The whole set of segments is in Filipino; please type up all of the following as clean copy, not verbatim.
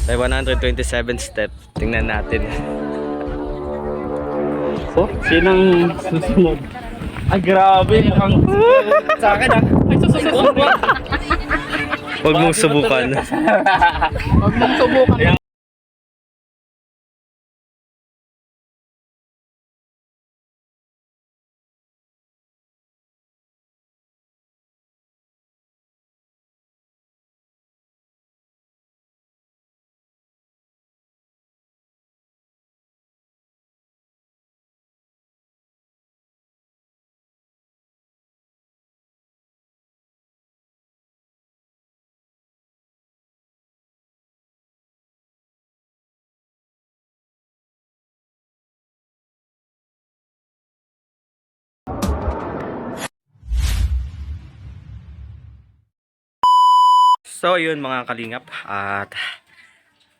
May 127 step. Tingnan natin. So, sinang susunod? Ay, grabe. Ang sa akin Ay, susunod mo. Huwag mong subukan. Huwag mong subukan. So yun mga kalingap, at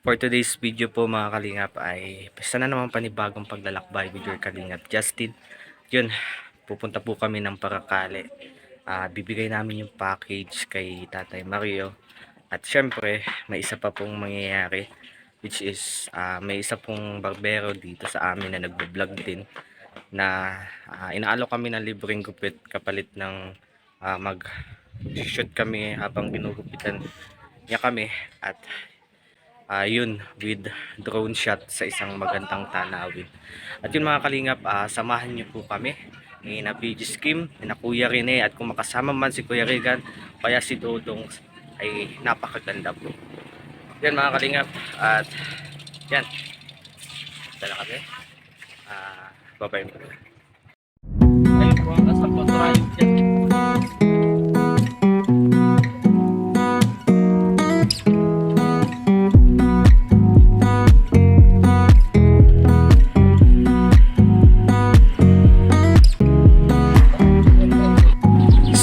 for today's video po mga kalingap ay isa na naman panibagong paglalakbay with your kalingap Justin. Yun, pupunta po kami ng Paracale. Bibigay namin yung package kay Tatay Mario. At syempre may isa pa pong mangyayari, which is may isa pong barbero dito sa amin na nagbo-vlog din, na inaalo kami ng libreng gupit kapalit ng mag-shoot kami habang ginugupitan niya kami. At yun, with drone shot sa isang magandang tanawin. At yun mga kalingap, samahan niyo po kami ni na PG Skim, ni na Kuya Rene, at kung makasama man si Kuya Regan kaya si Dodong ay napakaganda po. Yan mga kalingap, at yan, tala kami. Bye-bye mo. Ay, buwan ka sa patrayo dyan.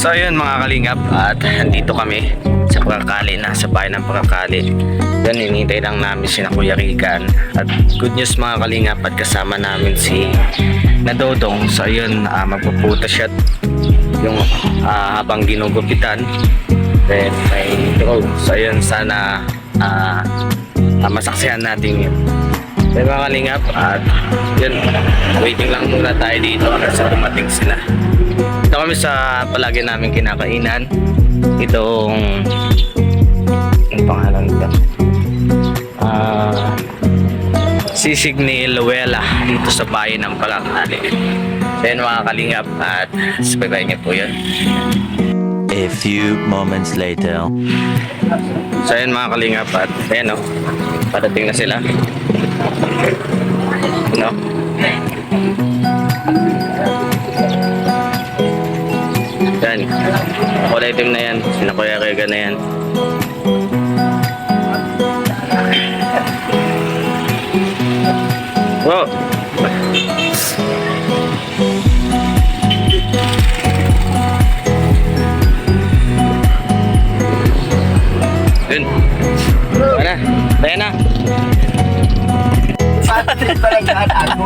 So yun mga kalingap, at nandito kami sa Paracale, nasa bayan ng Paracale. Yan, hinihintay lang namin si Kuya Regan. At good news mga kalingap, at kasama namin si Nadodong. So yun, magpuputa shot yung habang ginugupitan. Then may drone. So yun, sana masaksihan natin yun. Then mga kalingap, at yun, waiting lang muna tayo dito hanggang sa dumating sila. Ito kami sa palagi namin kinakainan. Itong ang pangalan nito, sisig ni Luella dito sa bayan ng Paracale. So yun mga kalingap, at sabay niyo po yun. A few moments later. So yun mga kalingap, at ayan o, padating na sila. No? Yan, kulay itim na yan, sinakuya Regan na yan. Wow! Yun. Ano? Tayo na. Pati pa lang ako.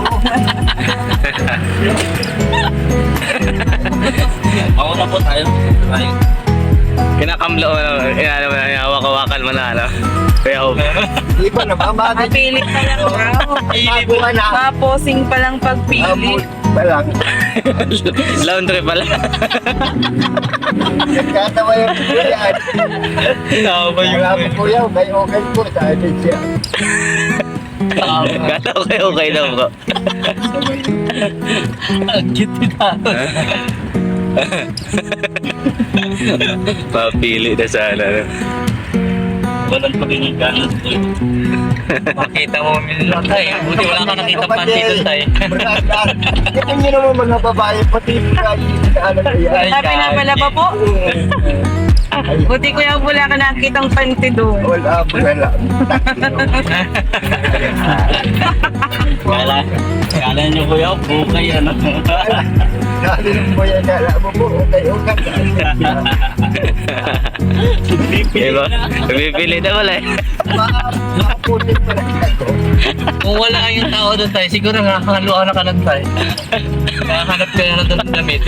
Ako na po tayo. Kinakamlo, hawak-hawakan mo na, ano? Kaya ako. Di ba naman? Pagpilit pa lang raw. Paposing pa lang pagpilit. Pa lang. Laundry pala. Katawa yung kuyan. Tawa ba yung Alam mo kuya, okay po. Sabi siya. Kala okay daw ko. Ang cute na. Papili na sana. Walang pagkakagalas ko. Makita mo minsan tayo. Buti wala ka nakita panty doon tayo. Ito nyo naman mga babae, pati alam ko yan. Sabi na pala pa po. Buti ko yung wala ka nakitang panty doon. Wala. Kala nyo kuya, bukay ano. Nalilin mo yan, kala mo po, okay. Diba? Bibili na wala eh. Makapunin pa lang ako. Kung wala kayong tao doon tayo, siguro nakakaluan na ka lang tayo. Nakahanap ka na doon ng damit.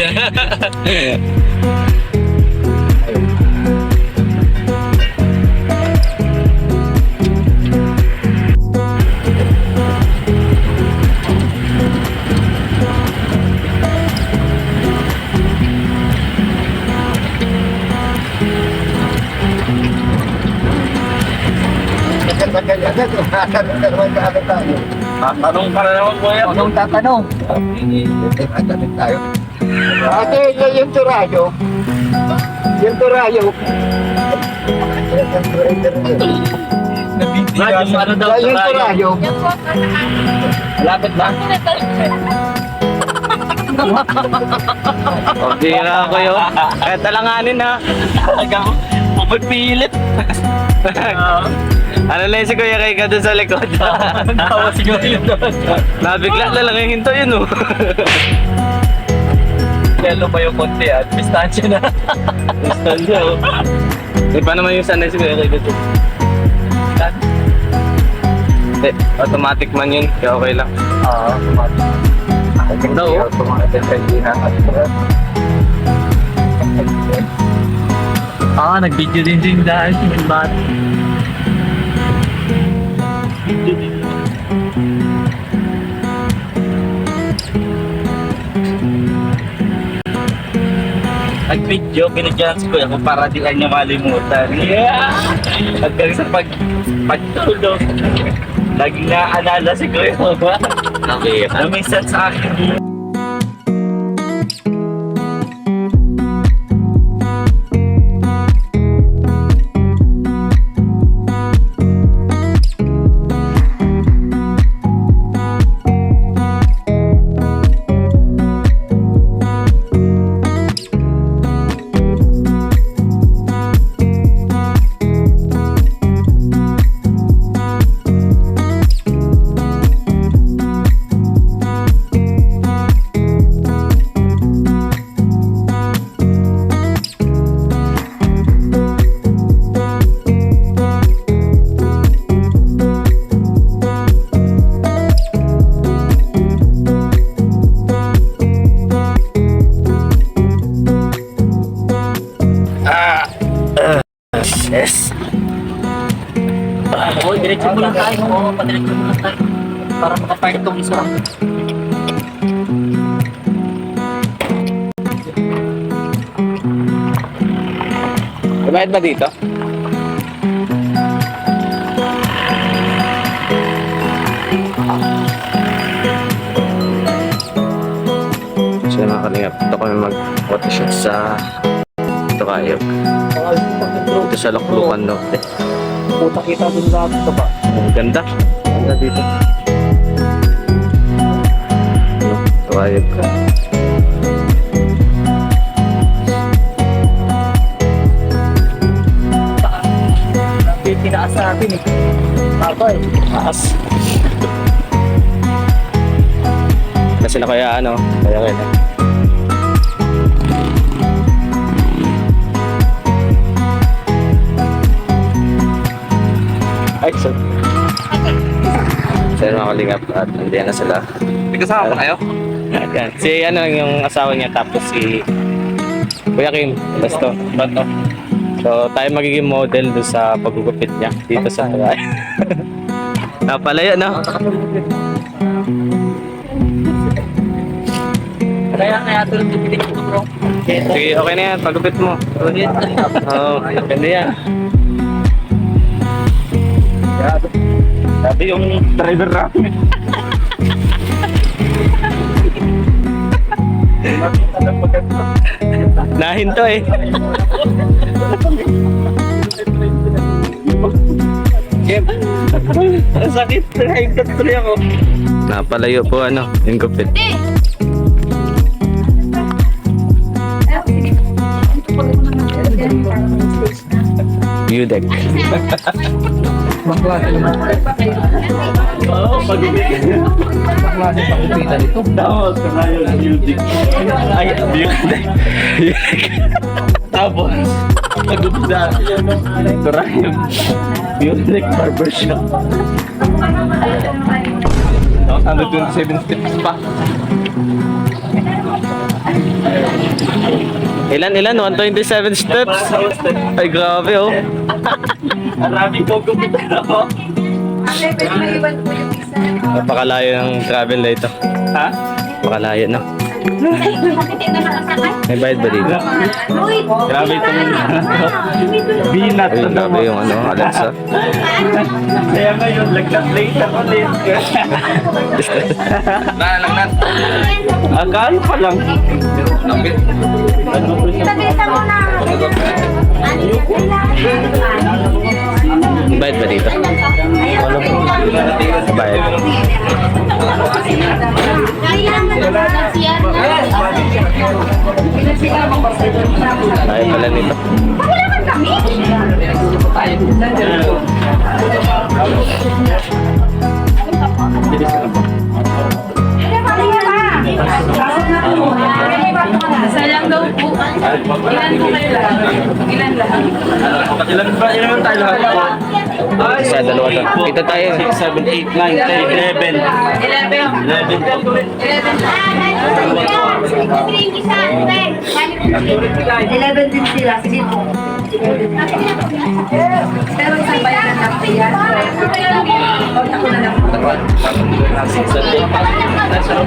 tatanong ka naman ka agad tayo. Tanong ka na naman, kuya. Anong tatanong? Tatanong tayo. Ate, yung turayo. Yung turayo. Yung ano daw, Yung turayo. Malapit lang. O, di na ako yun. Kahit alanganin ha. Hanggang pupagpilit. Ano na yun si Kuya Kay ka dun sa likod? Tawa siguro yun doon. Nabigla na lang yung hinto yun oh. Yellow pa yung konti at pistache na. Pistache oh. Eh, paano naman yung sanay si Kuya Kay dito? Eh, automatic man yun. Kaya okay lang. No. Nag-video din dahil sa bata. Nag-video, binigyan si Kuya kung para di niya malimutan. Yeah! Hanggang sa pagtulog. Lagi naaalala si Kuya. Okay. Na minsan sa akin. Yes. Oo, diretso mo lang tayo. Oo, padiretso mo lang tayo. Para makapark itong isa. Bayad ba dito? So mga kalingap, ito kami mag-photoshoot sa Tukayog. Dito sa Laclocan Norte. Puta kita dun sa ito pa. Ang ganda. Ganda dito. Ano? Tukayog. Tinaas sa atin eh. Tapos taas. Kasi na kaya ano, kaya kaya. Ay, so. So, mga kalingap at nandiyan na sila. May kasama pa kayo? Yan. Si ano yung asawa niya tapos si Kuya Kim. Basto. Bato. So, tayo magiging model doon sa pagugupit niya dito sa Hawaii. Napalayo, no? Kaya tulad yung piling ko bro. Sige, okay na yan. Pagupit mo. Oo, ganda yan. Sabi yung driver namin. Nahinto eh. Ang sakit. Nahigtat tuloy ako. Napalayo po ano, yung gupit. View deck. Oo, pag-ibig. Tapos, kanayo ng music. Ay, music. Tapos, pag-ubsa. Turayong music barbershop. Tapos, 127 steps pa. Ilan? 127 steps? Ay, grabe oh. Maraming gugupit ako. Napakalayo ng travel na ito. Ha? Napakalayo, no? May bayad ba dito? Grabe itong binat. Uy, grabe yung ano, Alexa. Kaya ngayon, lagkat-late ako din. Akala pa lang. May bayad ba dito? Wala po. May bayad. Ayaw pala nito. Isa lang daw po. Ilan po kayo lahat? Ilan lahat? Ilan naman tayo lahat? Sa dalawa to. Kita tayo. 6, 7, 8, 9, 10, 11. 11 din sila. Sige po. Pero isang bayan na lang po yan. Ako na lang po.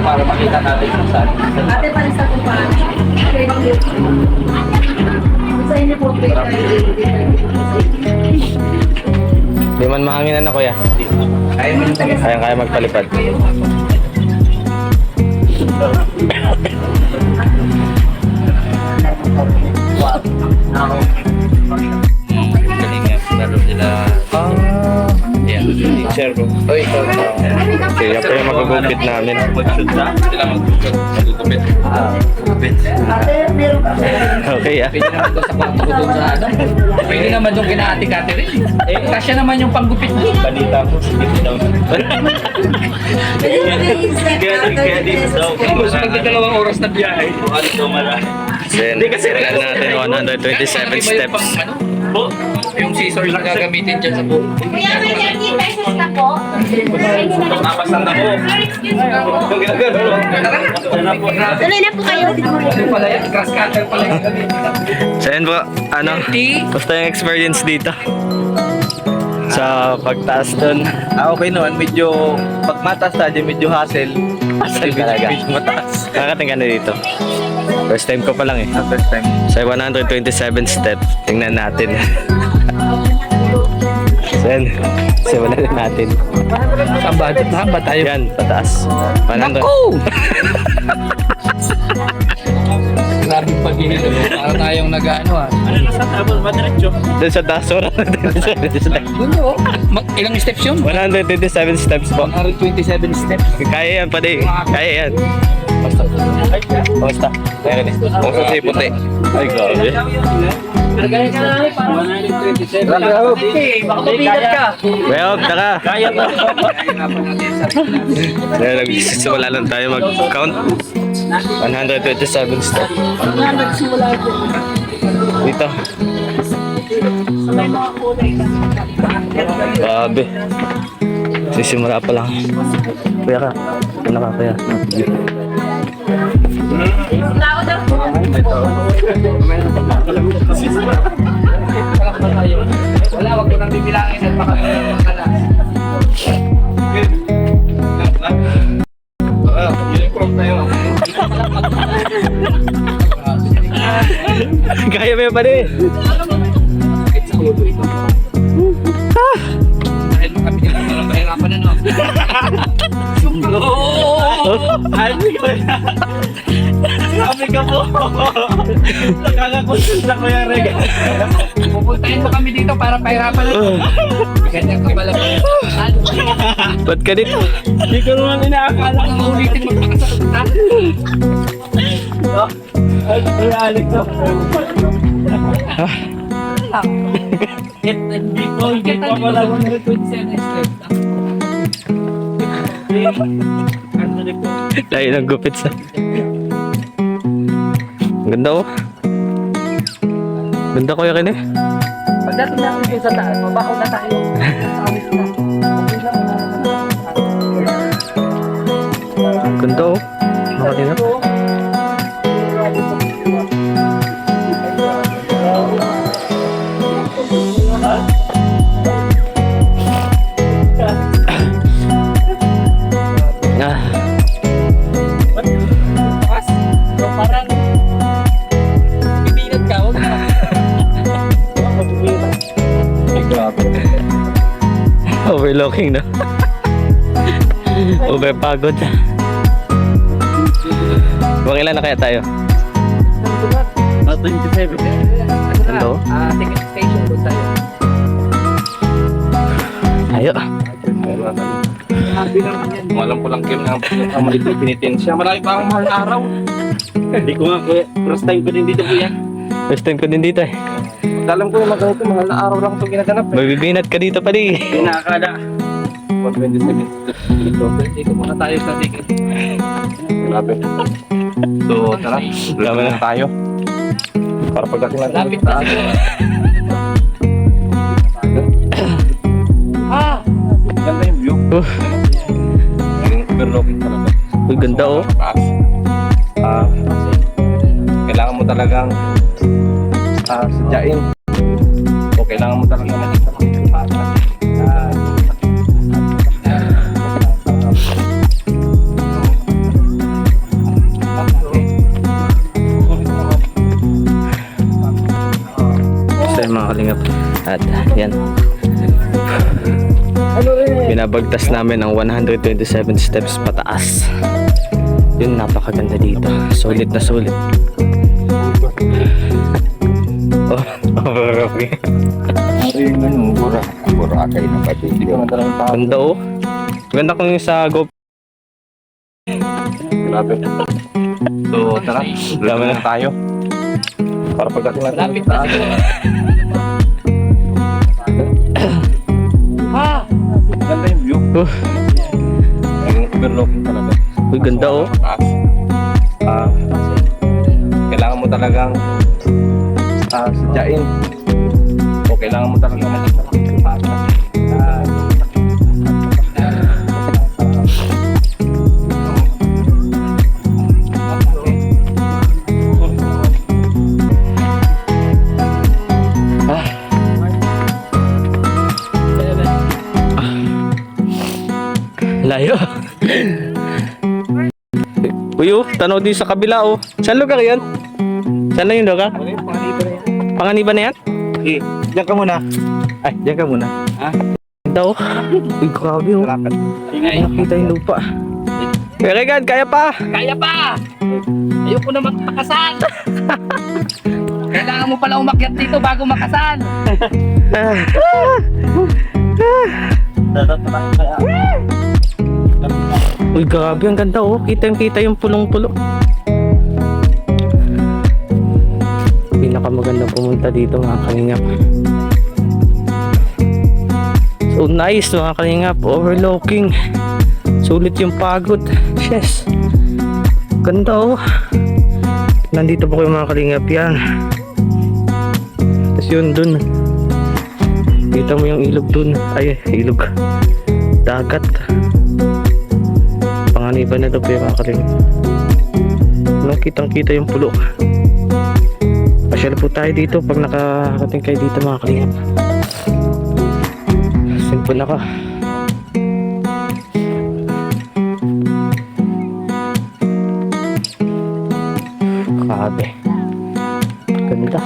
Para makita natin kung saan. Ate, palis ako pa. Sa inyo po, Di man mahangin na kuya. Kaya magpalipad. Teacher ko. Kaya pa yung magugupit namin. Okay ah. Pwede naman doon kina Ate Catherine. Kasya naman yung panggupit mo. Balita ko, sige daw. Kaya dito daw. Tapos magdadalawang oras na biyahe. Ano daw marami. Then, tingnan natin 127 steps. Po, Yung scissor lang gagamitin dyan sa buhok. Kuya, may 30 pesos na po. papasan na po. Kung ginagano. Tuloy na po kayo. Yung pala yan, grass cutter pala yung gagamitin. So yun po, ano, basta yung experience dito. Sa pagtaas doon. Okay naman, medyo pag mataas tayo, medyo hassle. Hassle talaga. Medyo mataas. Nakakating ka na dito. First time ko pa lang eh. First time. Sa 127 steps, tingnan natin. So yan, simulan na natin. Hamba tayo. Yan, pataas. 100. Grabe pag-ihilo. Para tayong nag-ano ah. Doon sa taas, 127 steps. Doon o. Ilang steps yun? 127 steps po. 127 steps. Kaya yan, pwede. Kaya yan. Kamusta? Kamusta si puti? Ay, grabe. Nagaling ka na para 127. Baka mabigat ka. Well, taka. Kaya to. Kaya nagsisimula lang tayo mag-count. 127 steps. Dito. Grabe. Sisimula pa lang. Kuya ka. Ano ka, kuya? Tao daw po. Wala, wag ko nang bibilangin at baka makala. Kaya mo pa rin. Sakit sa ulo ito. Dahil kami nilang mahirapan na no. Sabi ka po. Nakakakonsul na ko yung rega. Pupuntahin mo kami dito para pahirapan na. Ganyan ka pala. Ba't ka dito? Hindi ko naman inaakala. Ang ulitin magpakasakit. Ay, Alex. Hindi ko, hindi pa pala. 127 steps. Layo ng gupit sa... Ang ganda oh. Ganda kuya kin eh. Pagdating natin dito sa taas, mabako na tayo. Ganda oh. Nakatingin. Ah. Overlooking, no? Overpagod. Mga ilan na kaya tayo? 27. Ano? Ticket station doon tayo. Tayo. Alam ko lang kayo na maliit na pinitensya. Marami pa akong mahal na araw. Hindi ko nga, kuya. First time ko din dito, kuya. First time ko din dito eh. Alam ko yung mga ganito, mahal na araw lang ito ginaganap. Magbibinat ka dito pali. Hindi nakakala. 127. Dito muna tayo sa ticket. Grabe. So, tara. Grabe na tayo. Para pagdating natin. Lapit na siguro. Ganda yung view. Yung overlooking talaga. Uy, ganda oh. Taas. Kailangan mo talagang sadyain. O kailangan mo talagang makita ng taas. So yung mga kalingap. At yan. Binabagtas namin ang 127 steps pataas. Yun, napakaganda dito. Sulit na sulit. Oh, okay. Yung ano, Boracay na pati. Hindi ko na talagang tao. Ganda oh. Ganda kung yung sa GoPro. Grabe. So, tara. Grabe na tayo. Para pagdating natin. Lapit na siguro. Ganda yung view. Yung overlooking talaga. Uy, ganda oh. Taas. Kailangan mo talagang sadyain. O kailangan mo talagang makita ng taas. Layo. Uy, oh, tanaw din sa kabila oh. Saan lugar yan? Saan na yung lugar? Panganiban na yan? Okay, diyan ka muna. Ay, diyan ka muna. Ganda oh. Uy, grabe oh. Nakita yung lupa. Pero God, kaya pa. Kaya pa! Ayoko na magpakasal! Kailangan mo pala umakyat dito bago makasal! Uy, grabe, ang ganda oh. Kita yung pulong-pulo. Pinakamaganda pumunta dito mga kalingap. So nice mga kalingap. Overlooking. Sulit yung pagod. Yes. Ganda oh. Nandito po kayo mga kalingap yan. Tapos yun dun. Kita mo yung ilog dun. Ay, ilog. Dagat. Panganiban na ito po yung mga kalingap. Nung kitang-kita yung pulo. Pasyal po tayo dito pag nakarating kayo dito mga kalingap. Simple na ka. Grabe. Ganda.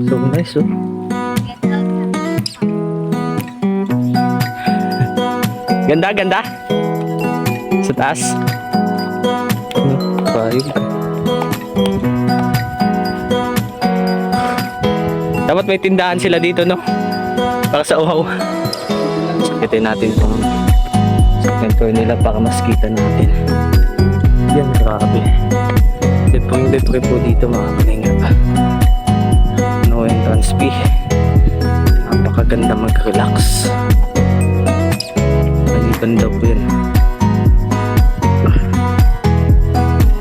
So nice oh. Ganda. Sa taas. Payog. Dapat may tindahan sila dito, no? Para sa uhaw. Sakitin natin itong second floor nila para mas kita natin. Yan, grabe. Libre po dito mga kalingap. No entrance fee. Napakaganda mag-relax. Maliban daw po yan.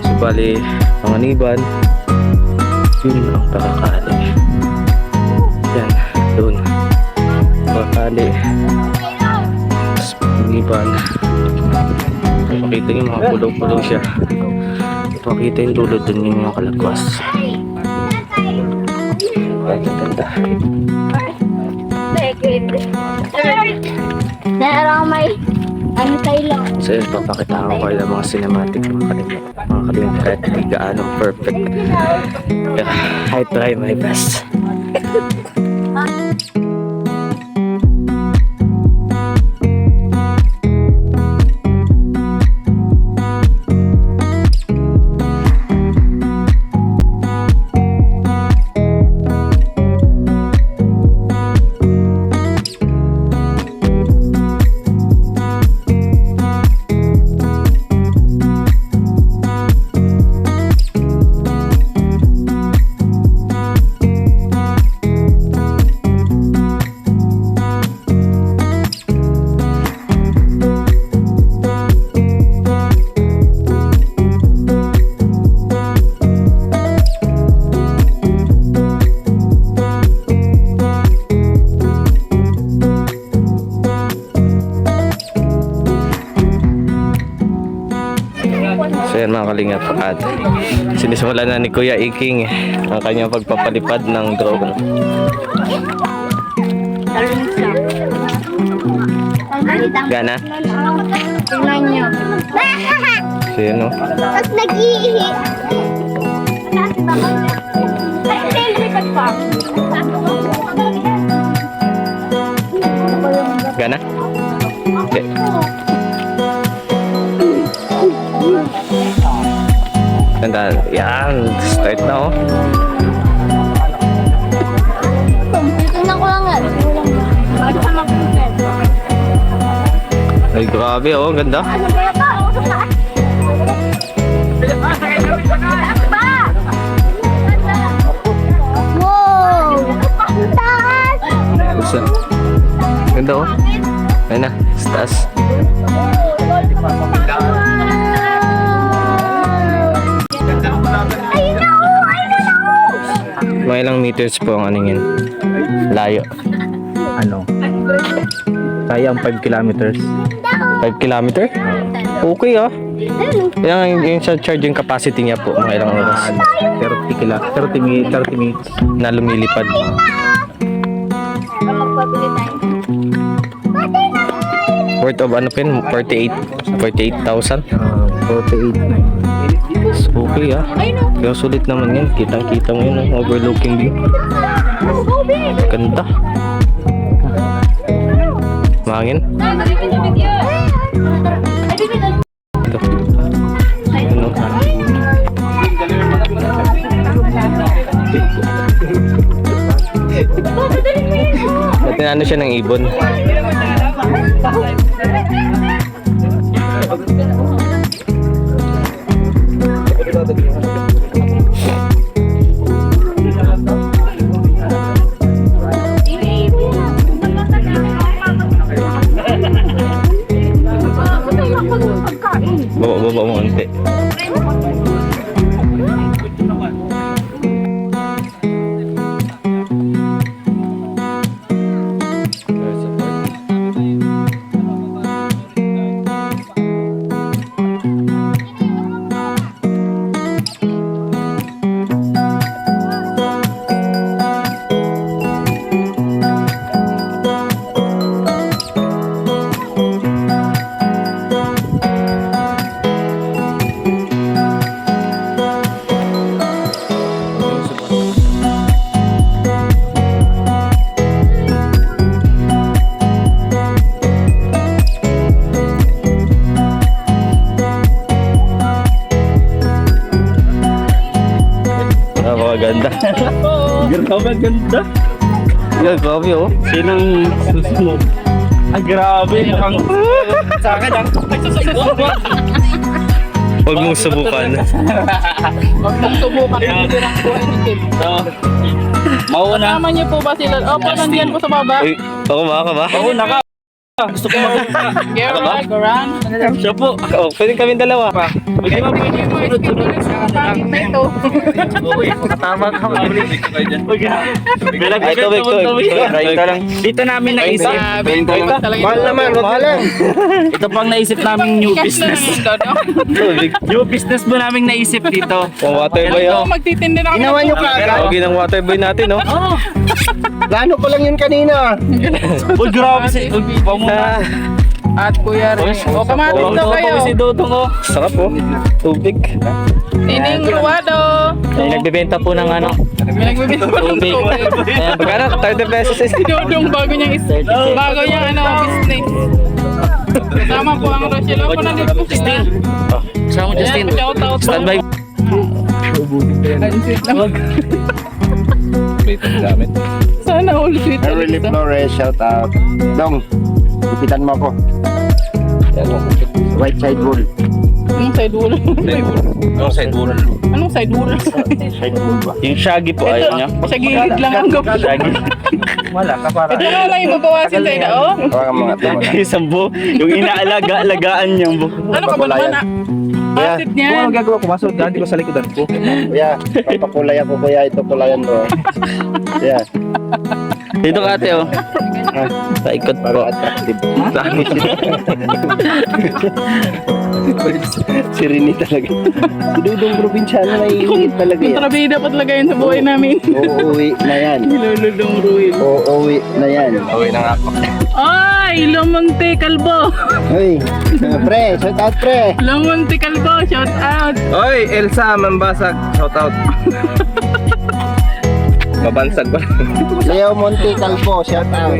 So bali, Panganiban, yun ang Parakali. Yan, doon. Parakali. Tapos Panganiban. Makita nyo mga pulo-pulo siya. Makita yung dulo dun yung mga kalagwas. Ang ganda. Meron may ano tayo. So yun, papakita ko kayo ng mga cinematic mga kalimut. Mga kalimut kahit hindi gaano perfect. Pero I try my best. So yan mga kalingap, at sinisimulan na ni Kuya Iking ang kanyang pagpapalipad ng drone. Gana? Tingnan nyo. So yan o. Tapos nag-iihi. Gana? Okay. Tandaan. Yan. Start na oh. Tingnan ko lang yan. Ay grabe oh. Ang ganda. Ano ba yan ba? Usap na. Wow! Ang taas! Gusto. Ganda oh. Ayun na. Stas. Ayun na oh! Ayun na oh! Mga ilang meters po ang anong yan? Layo. Ano? Kaya ang 5 kilometers. 5 kilometer? Okay ah. Yung sa charging capacity niya po, mga ilang oras 30 minutes. na lumilipad. Worth of ano pin? 48,000? 48 na. Okay ah. Kaya sulit naman yan. Kitang-kita mo yun. Overlooking view. Ganda. Mahangin. Ito. Ano? At ano siya ng ibon. Baba mo konti. Napakaganda. Grabe, ganda. Yan, grabe oh. Sinang susunod? Ay, grabe. Ang sa akin, ang Huwag mong subukan. Huwag mong subukan ang hirang buhay ni Kim. So, mauna. Kasama niyo po ba sila? Opo, nandiyan po sa baba. Uy, ako ba? Mauna ka. Gusto ko mauna. Gerald, Goran. Siya po. Oh, pwede kami dalawa. Pwede mo Tama ka. Ay, tubig. Dito namin naisip. Mahal naman, mahal lang. Ito pang naisip naming new business. New business mo naming naisip dito. Ang water boy oh. Magtitindi na kami. Ginawa nyo kaagad. Tawagin ng water boy natin oh. Plano ko lang yun kanina. Uy, grabe si... Ah, At Kuya Rin. O, kamatis daw kayo. Si Dodong oh. sarap oh. Tubig. Tining Ruado. Ay, nagbebenta po ng ano. May nagbibigay po ng Tubig. tubig. Ayan, magkano? 30 pesos is. Dudong bago niyang business. Kasama po ang Rochelle. Opo, nandito po sila. Kasama mo Ayan, shout out po. Standby. Sana all sweet. Really Flores, shout out. Dong, ipitan mo ako. White side bull. Anong side wall? Anong side wall? Anong side wall? Side bull ba? Yung shaggy po, ayaw niya. Sa gilid lang ang gapo. Shaggy. Wala ka para. Ito na lang yung babawasin sa idao. Hawakan mga tama. Isang buo. Yung inaalaga-alagaan niyang buo. Ano ka ba naman ah? Asit niyan. gagawa ko? Masod daan ko sa likodan ko. Kuya, papakulay ako kuya. Ito kulayan mo. Kuya, Dito ka ate oh. Paikot po. para attractive. Si Rini talaga. Si Dudong probinsyano na iingit talaga yan. Kontrabida pa talaga yun sa buhay namin. Uuwi na yan. Nilululong ruin. Uuwi na yan. Uwi na nga po. Ay, Lomonte Kalbo. Hoy, pre, shout out pre. Lomonte Kalbo, shout out. Oy, Elsa Mambasag, shout out. Mabansag ba? Leo Monte Calvo, shout out.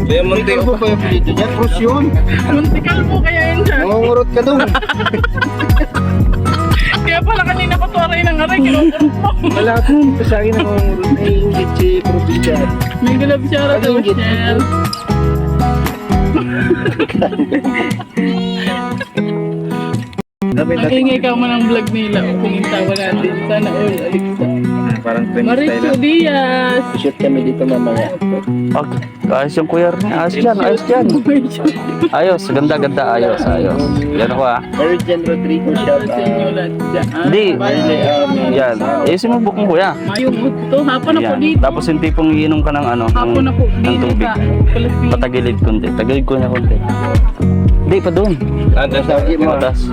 Leo Monte Calvo pa yung dito niya, Cruz yun. Monte Kalbo kaya yun siya. Nangungurot ka doon. Kaya pala kanina pa tuwaray ng aray, kinukurot mo. Wala po sa akin nangungurot. Naiingit si probinsyano. May galab siya rin daw, Pag-ingit. Shell. Ingay ka mo ng vlog nila. Kung tawa natin. Sana all, Alexa. Parang Maricho Diaz. Shoot kami dito mamaya. Okay. Ayos yung kuya rin. Ayos dyan, ayos dyan. Ayos, ganda, ayos. Yan ako ah. Virgin Rodrigo, shout Sa inyo out. lahat dyan. Hindi. Barley, Yan. Ayusin mo bukong kuya. Mayong ito. Hapon na po Yan. dito. Tapos yung tipong iinom ka ng ano, Hapon na po ng dito tubig. sa Pilipinas. Patagilid kundi. Tagilid ko na kundi. Hindi pa doon. Sabi mo. Matas.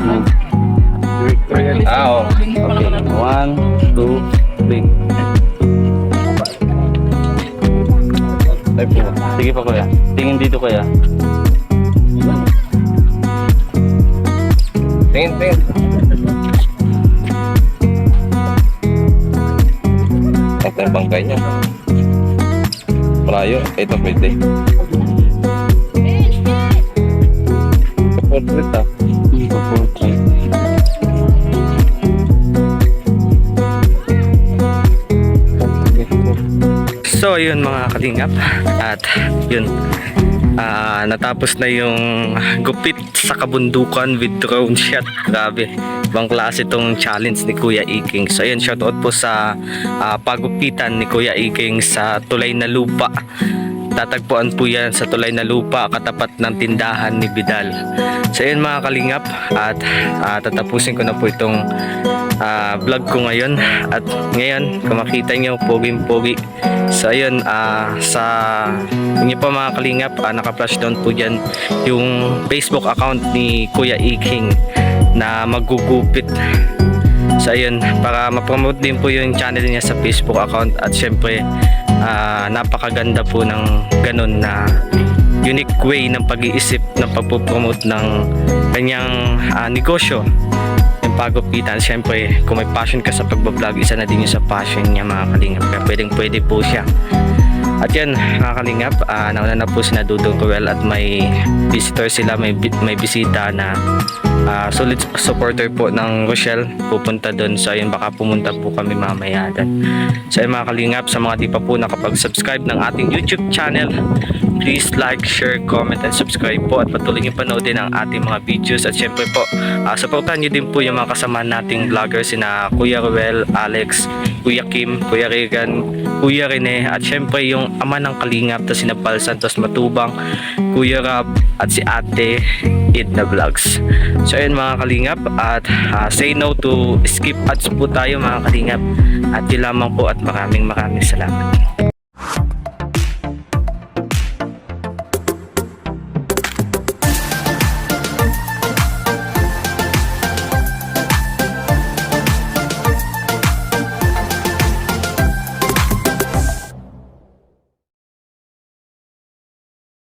Ah, oo. Okay. 1, 2, 3. Ay po. Sige pa kuya. Tingin dito kuya. Tingin. Ito yung bangkay niya. Malayo. Ito pwede. Portrait ah. So yun mga kalingap, at yun natapos na yung gupit sa kabundukan with drone shot. Grabe, ibang klase itong challenge ni Kuya Iking. So yun, shoutout po sa pagupitan ni Kuya Iking sa Tulay na Lupa. Tatagpuan po yan sa Tulay na Lupa, katapat ng tindahan ni Bidal. So yun mga kalingap, at tatapusin ko na po itong vlog ko ngayon. At ngayon, kung makita nyo, poging-pogi. So ayun, sa inyo pa mga kalingap, naka-flash down po dyan yung Facebook account ni Kuya Iking na magugupit. So ayun, para ma-promote din po yung channel niya sa Facebook account. At syempre, napakaganda po ng ganun na unique way ng pag-iisip ng pagpo-promote ng kanyang negosyo, yung pagupitan. Syempre, kung may passion ka sa pagbablog, isa na din yung sa passion niya mga kalingap, kaya pwede po siya. At yan mga kalingap, nauna na po sina Dudong Ruel at may visitor sila, may bisita na solid supporter po ng Rochelle, pupunta doon. So ayun, baka pumunta po kami mamaya doon. So ayun mga kalingap, sa mga di pa po nakapag-subscribe ng ating YouTube channel, please like, share, comment, and subscribe po, at patuloy niyo panoodin ang ating mga videos. At syempre po, supportan niyo din po yung mga kasama nating vloggers, sina Kuya Ruel, Alex, Kuya Kim, Kuya Regan, Kuya Rene, at syempre yung ama ng kalingap na sina Pal Santos Matubang, Kuya Rab, at si Ate Edna Vlogs. So ayun mga kalingap, at say no to skip ads po tayo mga kalingap. At yun lamang po, at maraming salamat.